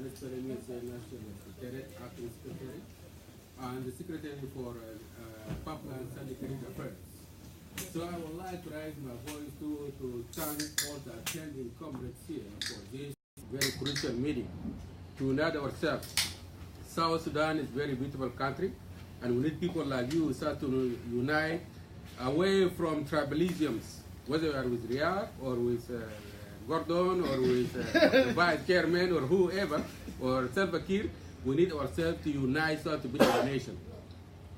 National Secretary, Acting Secretary, and the Secretary for Public and Sanitary Affairs. So I would like to raise my voice to thank all the attending comrades here for this very crucial meeting to unite ourselves. South Sudan is a very beautiful country, and we need people like you to unite away from tribalisms, whether you are with Riyadh or with Gordon or with the vice chairman or whoever, or Salva Kiir. We need ourselves to unite so to build a nation.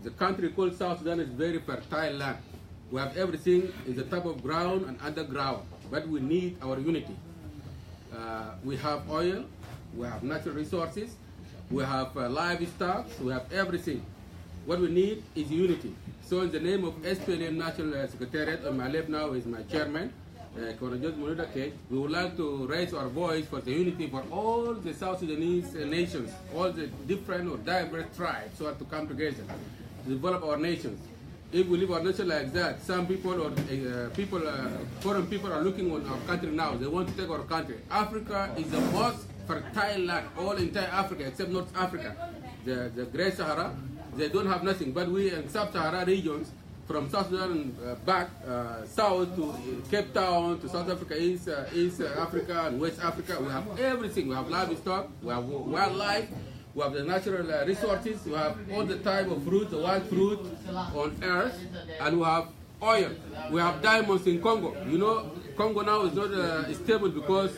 The country called South Sudan is very fertile land. We have everything in the top of ground and underground, but we need our unity. We have oil, we have natural resources, we have livestock, we have everything. What we need is unity. So in the name of SPLM National Secretariat, on my left now is my chairman, we would like to raise our voice for the unity for all the South Sudanese nations, all the different or diverse tribes, so to come together to develop our nations. If we leave our nation like that, some people or foreign people are looking on our country now. They want to take our country. Africa is the most fertile land, all entire Africa except North Africa, the Great Sahara. They don't have nothing, but we in Sub-Sahara regions, from South Sudan back south to Cape Town to South Africa, East Africa and West Africa, we have everything. We have livestock, we have wildlife, we have the natural resources, we have all the type of fruit, the wild fruit on earth, and we have oil. We have diamonds in Congo. You know, Congo now is not stable because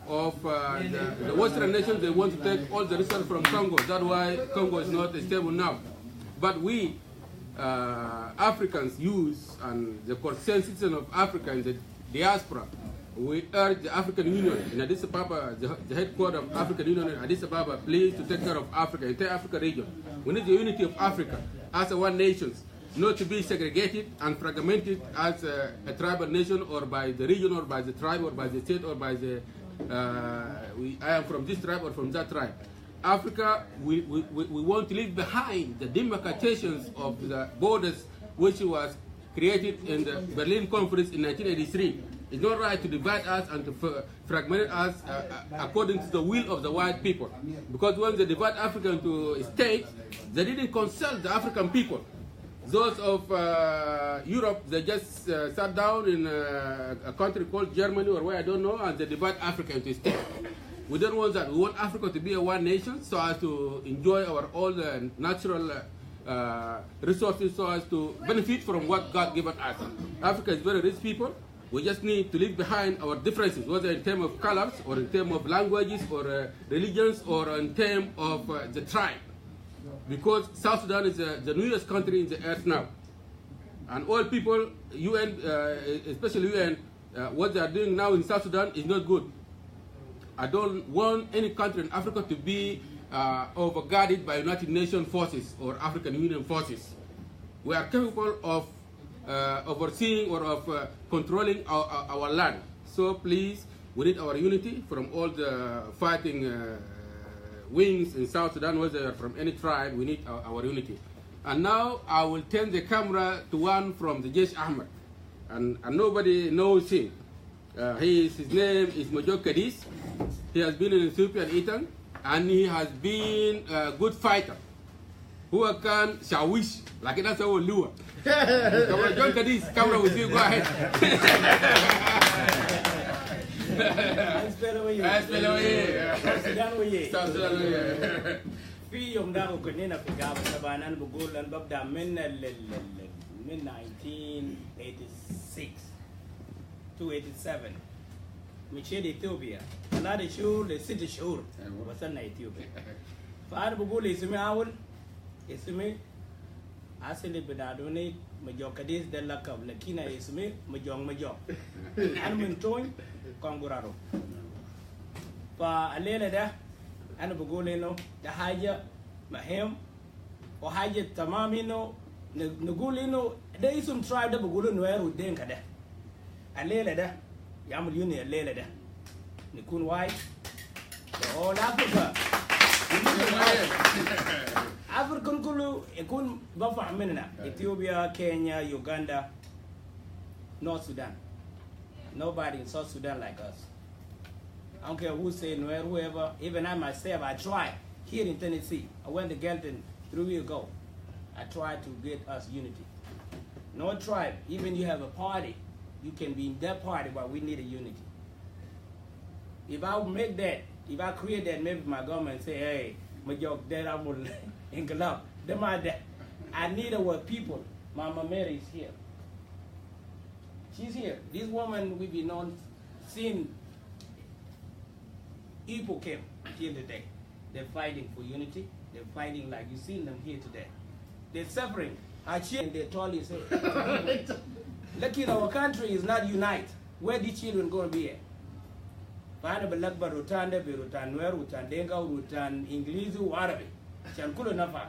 of the Western nations. They want to take all the resources from Congo. That's why Congo is not stable now. But we, Africans, use and the concerned citizens of Africa in the diaspora, we urge the African Union in Addis Ababa, the headquarters of African Union in Addis Ababa, please to take care of Africa, entire Africa region. We need the unity of Africa as a one nation, not to be segregated and fragmented as a tribal nation or by the region or by the tribe or by the state or by the, I am from this tribe or from that tribe. Africa, we want to leave behind the demarcations of the borders which was created in the Berlin Conference in 1983. It's not right to divide us and to fragment us according to the will of the white people. Because when they divide Africa into states, they didn't consult the African people. Those of Europe, they just sat down in a country called Germany or where I don't know, and they divide Africa into states. We don't want that. We want Africa to be a one nation so as to enjoy all the natural resources so as to benefit from what God given us. Africa is very rich people. We just need to leave behind our differences, whether in terms of colors or in terms of languages or religions or in terms of the tribe. Because South Sudan is the newest country in the earth now. And all people, UN, especially UN, what they are doing now in South Sudan is not good. I don't want any country in Africa to be overguarded by United Nations forces or African Union forces. We are capable of overseeing or of controlling our land. So please, we need our unity from all the fighting wings in South Sudan, whether they are from any tribe. We need our unity. And now I will turn the camera to one from the Jaish Ahmed, and nobody knows him. His name is Mojo Kadis. He has been in Ethiopia and Eton, and he has been a good fighter. Who can shawish, like that's our lure. Mojo Kadis, camera with you, go ahead. في يوم ده كنا في جابة طبعا أنا بقول أنا ببدأ من 1986 to 87 مشيت إثيوبيا أنا شهور ل6 شهور وصلنا إثيوبيا فأنا بقول اسمي أول اسمي أصلي بنادوني مجو كديس ده لقب لكن اسمي مجو أنا من تون كونغورارو فالليلة ده أنا بقول إنه ده حاجة مهم وحاجة تمام إنه نقول إنه ده اسم ترايب ده بقوله نوير ودين كده الليلة ده يعمل يوني الليلة ده نكون وايد all Africa أفريقيا كله يكون بفع مننا إثيوبيا كينيا يوغندا North Sudan nobody in South Sudan like us I don't care who say Nuer, whoever. Even I myself, I tried here in Tennessee. I went to Galton 3 years ago. I tried to get us unity. No tribe, even you have a party, you can be in that party, but we need a unity. If I make that, if I create that, maybe my government say, hey, my job there, I will envelop. I need our people. Mama Mary is here. She's here. This woman we've been on seeing people came here today. They're fighting for unity. They're fighting like you seen them here today. They're suffering. I cheer. They told you, say, look, our country is not united. Where the children going to be at? Fana balak barutan de berutan Nuer, rutan Denga, rutan English, Arabic. Chankulu nafa.